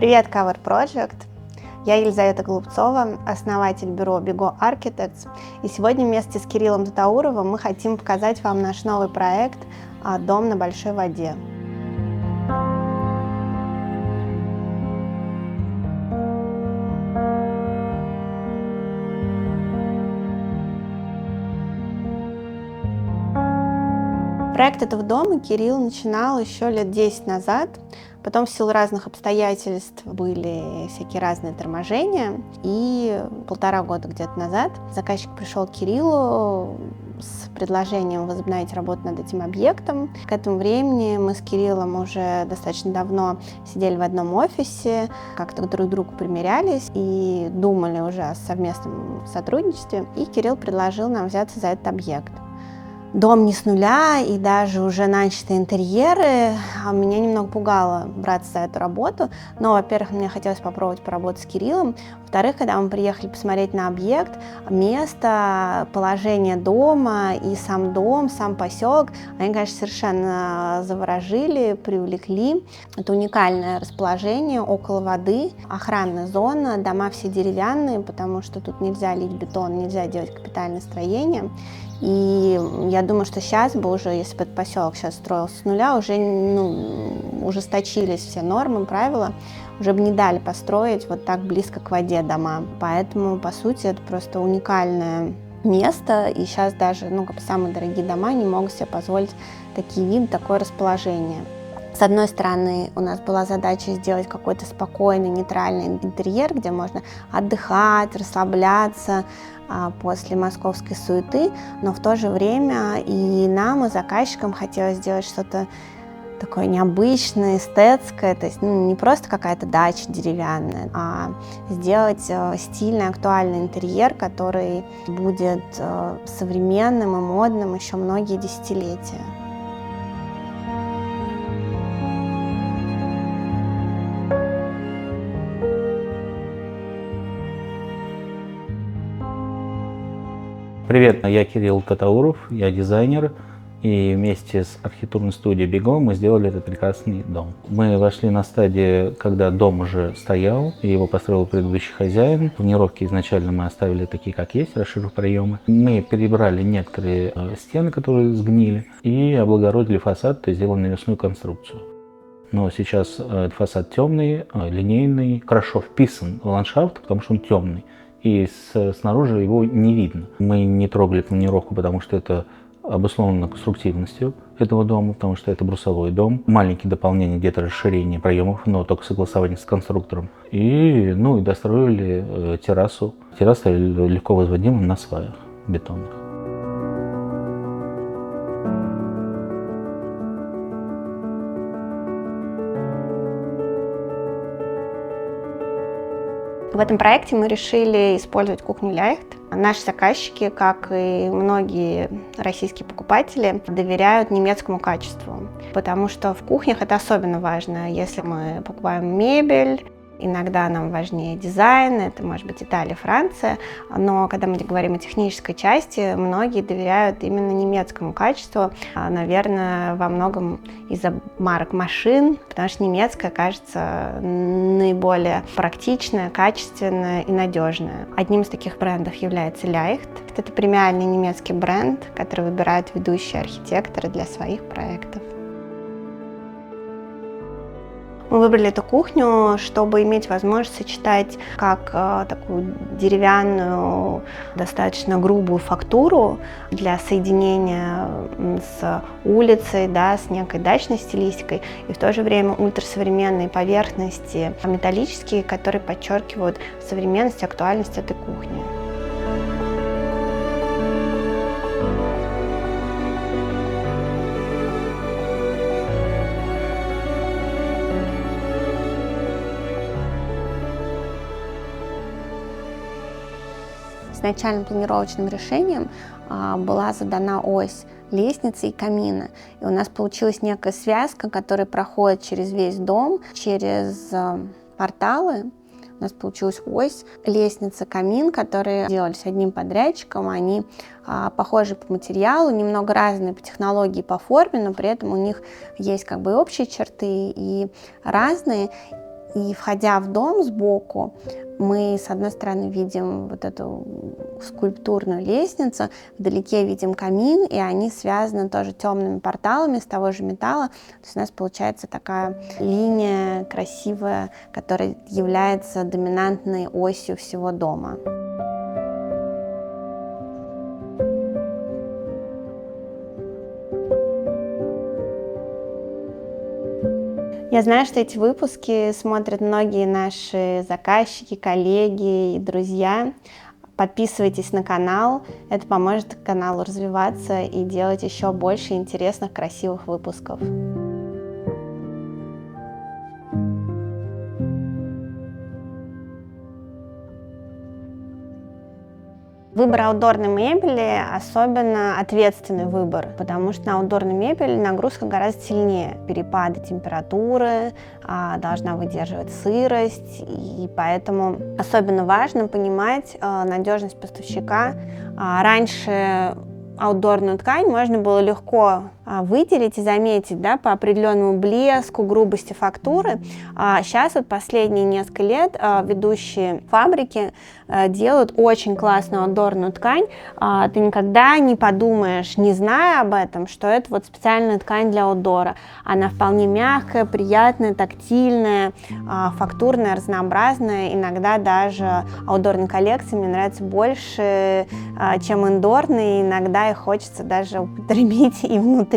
Привет, Cover Project! Я Елизавета Голубцова, основатель бюро Bigo Architects. И сегодня вместе с Кириллом Татауровым мы хотим показать вам наш новый проект «Дом на большой воде». Проект этого дома Кирилл начинал еще лет 10 назад. Потом в силу разных обстоятельств были всякие разные торможения. И 1,5 года где-то назад заказчик пришел к Кириллу с предложением возобновить работу над этим объектом. К этому времени мы с Кириллом уже достаточно давно сидели в одном офисе, как-то друг к другу примирялись и думали уже о совместном сотрудничестве. И Кирилл предложил нам взяться за этот объект. Дом не с нуля, и даже уже начатые интерьеры меня немного пугало браться за эту работу. Но, во-первых, мне хотелось попробовать поработать с Кириллом. Во-вторых, когда мы приехали посмотреть на объект, место, положение дома и сам дом, сам поселок, они, конечно, совершенно заворожили, привлекли. Это уникальное расположение около воды, охранная зона, дома все деревянные, потому что тут нельзя лить бетон, нельзя делать капитальное строение. И я думаю, что сейчас бы уже, если бы этот поселок сейчас строился с нуля, уже ужесточились все нормы, правила, уже бы не дали построить вот так близко к воде дома. Поэтому, по сути, это просто уникальное место, и сейчас даже самые дорогие дома не могут себе позволить такие виды, такое расположение. С одной стороны, у нас была задача сделать какой-то спокойный, нейтральный интерьер, где можно отдыхать, расслабляться после московской суеты, но в то же время и нам, и заказчикам хотелось сделать что-то такое необычное, эстетское, то есть не просто какая-то дача деревянная, а сделать стильный, актуальный интерьер, который будет современным и модным еще многие десятилетия. Привет, я Кирилл Татауров, я дизайнер, и вместе с архитектурной студией Bigo мы сделали этот прекрасный дом. Мы вошли на стадию, когда дом уже стоял, и его построил предыдущий хозяин. Планировки изначально мы оставили такие, как есть, расширив проемы. Мы перебрали некоторые стены, которые сгнили, и облагородили фасад, то есть сделали навесную конструкцию. Но сейчас фасад темный, линейный, хорошо вписан в ландшафт, потому что он темный. И снаружи его не видно. Мы не трогали планировку, потому что это обусловлено конструктивностью этого дома, потому что это брусовой дом. Маленькие дополнения, где-то расширение проемов, но только согласование с конструктором. И достроили террасу. Терраса легко возводима на сваях бетонных. В этом проекте мы решили использовать кухню Ляйхт. Наши заказчики, как и многие российские покупатели, доверяют немецкому качеству, потому что в кухнях это особенно важно. Если мы покупаем мебель, иногда нам важнее дизайн, это может быть Италия, Франция, но когда мы говорим о технической части, многие доверяют именно немецкому качеству, наверное, во многом из-за марок машин, потому что немецкая кажется наиболее практичная, качественная и надежная. Одним из таких брендов является Ляйхт. Это премиальный немецкий бренд, который выбирают ведущие архитекторы для своих проектов. Мы выбрали эту кухню, чтобы иметь возможность сочетать как такую деревянную, достаточно грубую фактуру для соединения с улицей, с некой дачной стилистикой, и в то же время ультрасовременные поверхности металлические, которые подчеркивают современность и актуальность этой кухни. Изначальным планировочным решением была задана ось лестницы и камина. И у нас получилась некая связка, которая проходит через весь дом, через порталы. У нас получилась ось, лестница, камин, которые делались одним подрядчиком. Они похожи по материалу, немного разные по технологии, по форме, но при этом у них есть и общие черты, и разные. И входя в дом сбоку, мы, с одной стороны, видим вот эту скульптурную лестницу, вдалеке видим камин, и они связаны тоже темными порталами из того же металла. То есть у нас получается такая линия красивая, которая является доминантной осью всего дома. Я знаю, что эти выпуски смотрят многие наши заказчики, коллеги и друзья. Подписывайтесь на канал, это поможет каналу развиваться и делать еще больше интересных, красивых выпусков. Выбор аутдорной мебели особенно ответственный выбор, потому что на аутдорной мебели нагрузка гораздо сильнее. Перепады температуры, должна выдерживать сырость, и поэтому особенно важно понимать надежность поставщика. Раньше аутдорную ткань можно было легко выделить и заметить, да, по определенному блеску, грубости фактуры. Сейчас вот последние несколько лет ведущие фабрики делают очень классную аутдорную ткань. Ты никогда не подумаешь, не зная об этом, что это вот специальная ткань для аутдора. Она вполне мягкая, приятная, тактильная, фактурная, разнообразная. Иногда даже аутдорные коллекции мне нравятся больше, чем индорные. Иногда их хочется даже употребить и внутри.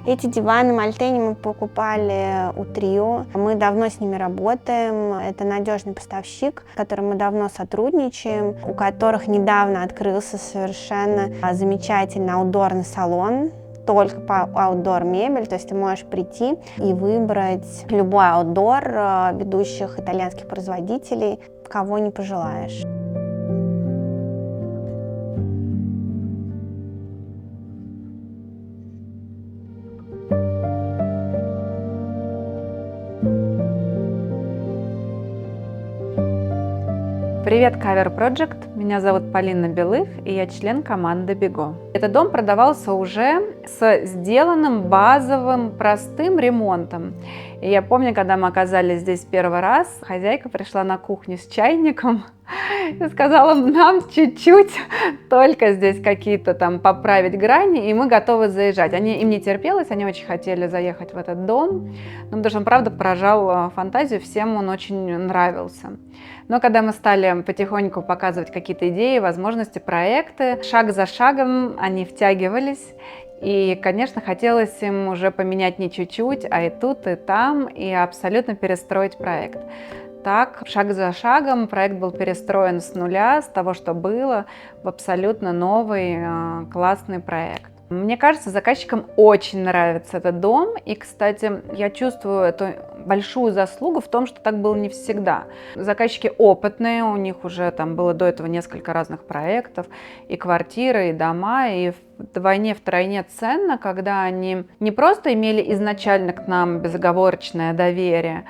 Эти диваны Molteni мы покупали у Trio. Мы давно с ними работаем. Это надежный поставщик, с которым мы давно сотрудничаем, у которых недавно открылся совершенно замечательный аутдорный салон, только по аутдор мебель, то есть ты можешь прийти и выбрать любой аутдор ведущих итальянских производителей, кого не пожелаешь. Привет, Cover Project! Меня зовут Полина Белых, и я член команды Бего. Этот дом продавался уже с сделанным базовым простым ремонтом. И я помню, когда мы оказались здесь первый раз, хозяйка пришла на кухню с чайником и сказала: нам чуть-чуть только здесь какие-то там поправить грани, и мы готовы заезжать. Им не терпелось, они очень хотели заехать в этот дом, но потому что он, правда, поражал фантазию, всем он очень нравился. Но когда мы стали потихоньку показывать какие-то идеи, возможности, проекты, шаг за шагом они втягивались. И, конечно, хотелось им уже поменять не чуть-чуть, а и тут, и там, и абсолютно перестроить проект. Так, шаг за шагом проект был перестроен с нуля, с того, что было, в абсолютно новый, классный проект. Мне кажется, заказчикам очень нравится этот дом, и, кстати, я чувствую эту большую заслугу в том, что так было не всегда. Заказчики опытные, у них уже там было до этого несколько разных проектов, и квартиры, и дома, и вдвойне-втройне ценно, когда они не просто имели изначально к нам безоговорочное доверие,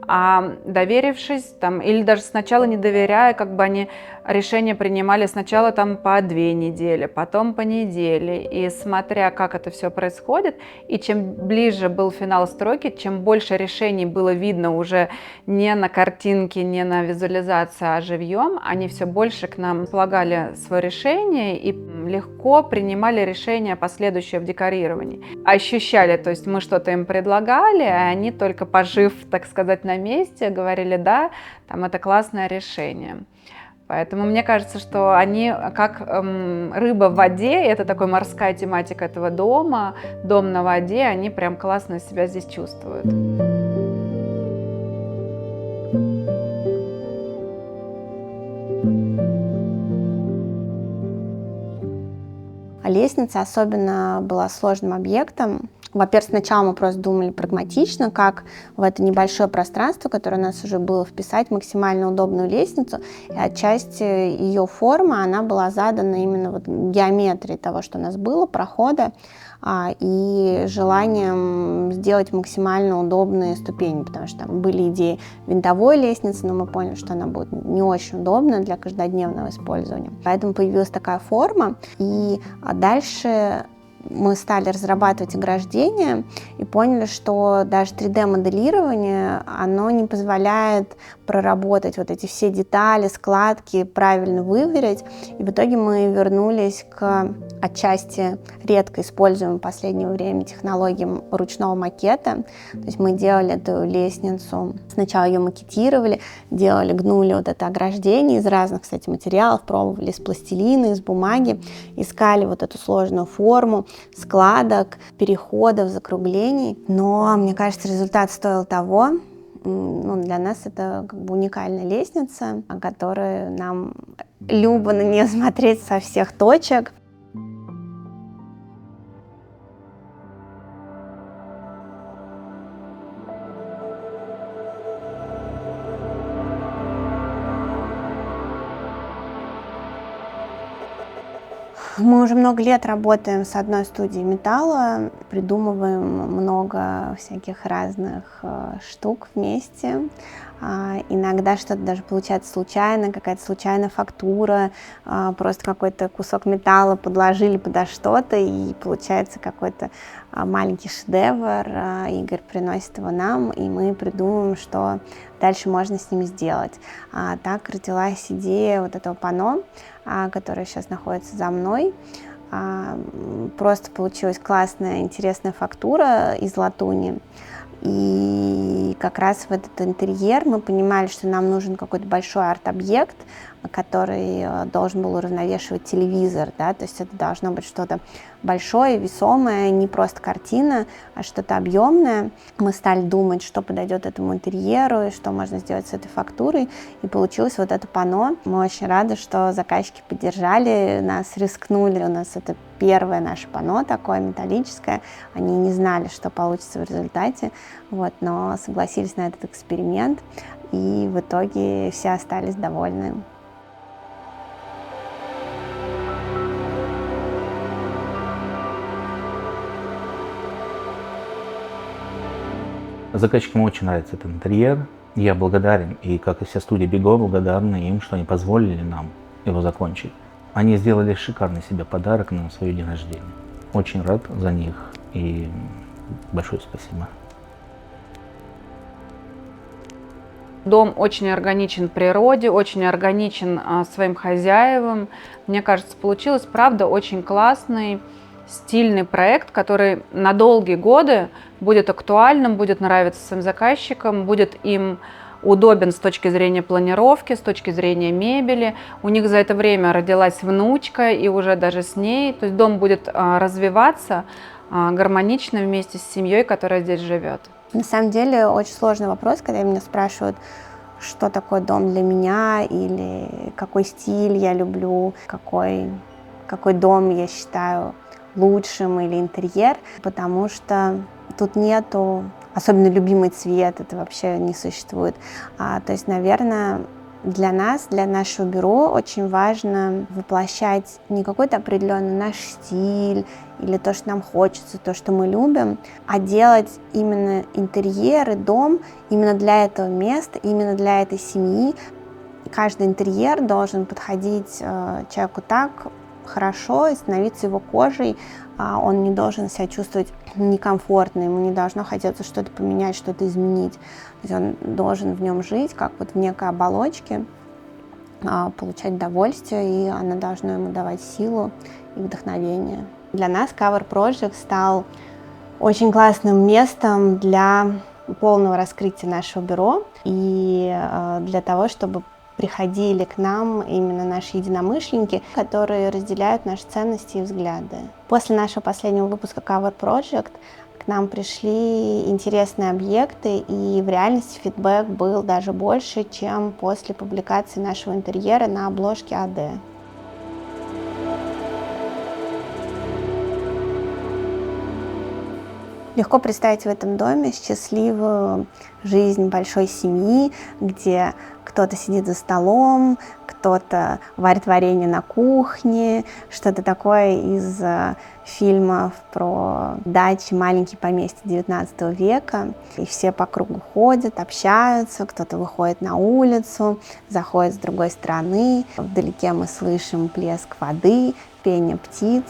а доверившись, там, или даже сначала не доверяя, как бы они решения принимали сначала там по 2 недели, потом по неделе, и смотря, как это все происходит, и чем ближе был финал стройки, чем больше решений было видно уже не на картинке, не на визуализации, а живьем, они все больше к нам слагали свое решение и легко принимали решения последующие в декорировании. Ощущали, то есть мы что-то им предлагали, а они только пожив, так сказать, на месте, говорили: да, там это классное решение. Поэтому мне кажется, что они как рыба в воде, это такая морская тематика этого дома, дом на воде, они прям классно себя здесь чувствуют. Лестница особенно была сложным объектом. Во-первых, сначала мы просто думали прагматично, как в это небольшое пространство, которое у нас уже было, вписать максимально удобную лестницу. И отчасти ее форма, она была задана именно вот геометрией того, что у нас было, прохода, и желанием сделать максимально удобные ступени, потому что там были идеи винтовой лестницы, но мы поняли, что она будет не очень удобна для каждодневного использования. Поэтому появилась такая форма, и дальше мы стали разрабатывать ограждения и поняли, что даже 3D-моделирование, оно не позволяет проработать вот эти все детали, складки, правильно выверить. И в итоге мы вернулись к отчасти редко используемым в последнее время технологиям ручного макета. То есть мы делали эту лестницу, сначала ее макетировали, гнули вот это ограждение из разных, кстати, материалов, пробовали из пластилина, из бумаги, искали вот эту сложную форму складок, переходов, закруглений. Но, мне кажется, результат стоил того. Для нас это как бы уникальная лестница, о которой нам любо на нее смотреть со всех точек. Мы уже много лет работаем с одной студией металла, придумываем много всяких разных штук вместе. Иногда что-то даже получается случайно, какая-то случайная фактура, просто какой-то кусок металла подложили подо что-то, и получается какой-то маленький шедевр. Игорь приносит его нам, и мы придумываем, что дальше можно с ним сделать. Так родилась идея вот этого панно, которое сейчас находится за мной. Просто получилась классная, интересная фактура из латуни. И как раз в этот интерьер мы понимали, что нам нужен какой-то большой арт-объект, который должен был уравновешивать телевизор, да, то есть это должно быть что-то большое, весомое, не просто картина, а что-то объемное. Мы стали думать, что подойдет этому интерьеру, и что можно сделать с этой фактурой, и получилось вот это панно. Мы очень рады, что заказчики поддержали нас, рискнули. У нас это первое наше панно такое металлическое. Они не знали, что получится в результате, но согласились на этот эксперимент, и в итоге все остались довольны. Заказчикам очень нравится этот интерьер. Я благодарен, и как и вся студия Bigo, благодарны им, что они позволили нам его закончить. Они сделали шикарный себе подарок на свой день рождения. Очень рад за них, и большое спасибо. Дом очень органичен природе, очень органичен своим хозяевам. Мне кажется, получилось, правда, очень классный, стильный проект, который на долгие годы будет актуальным, будет нравиться своим заказчикам, будет им удобен с точки зрения планировки, с точки зрения мебели. У них за это время родилась внучка, и уже даже с ней. То есть дом будет развиваться гармонично вместе с семьей, которая здесь живет. На самом деле очень сложный вопрос, когда меня спрашивают, что такое дом для меня, или какой стиль я люблю, какой дом я считаю лучшим, или интерьер, потому что тут нету особенно любимый цвет, это вообще не существует. То есть, наверное, для нас, для нашего бюро очень важно воплощать не какой-то определенный наш стиль или то, что нам хочется, то, что мы любим, а делать именно интерьер и дом именно для этого места, именно для этой семьи. Каждый интерьер должен подходить человеку так хорошо и становиться его кожей. Он не должен себя чувствовать некомфортно, ему не должно хотеться что-то поменять, что-то изменить. То есть он должен в нем жить, как вот в некой оболочке, получать удовольствие, и она должна ему давать силу и вдохновение. Для нас Cover Project стал очень классным местом для полного раскрытия нашего бюро и для того, чтобы приходили к нам именно наши единомышленники, которые разделяют наши ценности и взгляды. После нашего последнего выпуска Cover Project к нам пришли интересные объекты, и в реальности фидбэк был даже больше, чем после публикации нашего интерьера на обложке АД. Легко представить в этом доме счастливую жизнь большой семьи, где кто-то сидит за столом, кто-то варит варенье на кухне, что-то такое из фильмов про дачи, маленькие поместья XIX века. И все по кругу ходят, общаются, кто-то выходит на улицу, заходит с другой стороны. Вдалеке мы слышим плеск воды, пение птиц.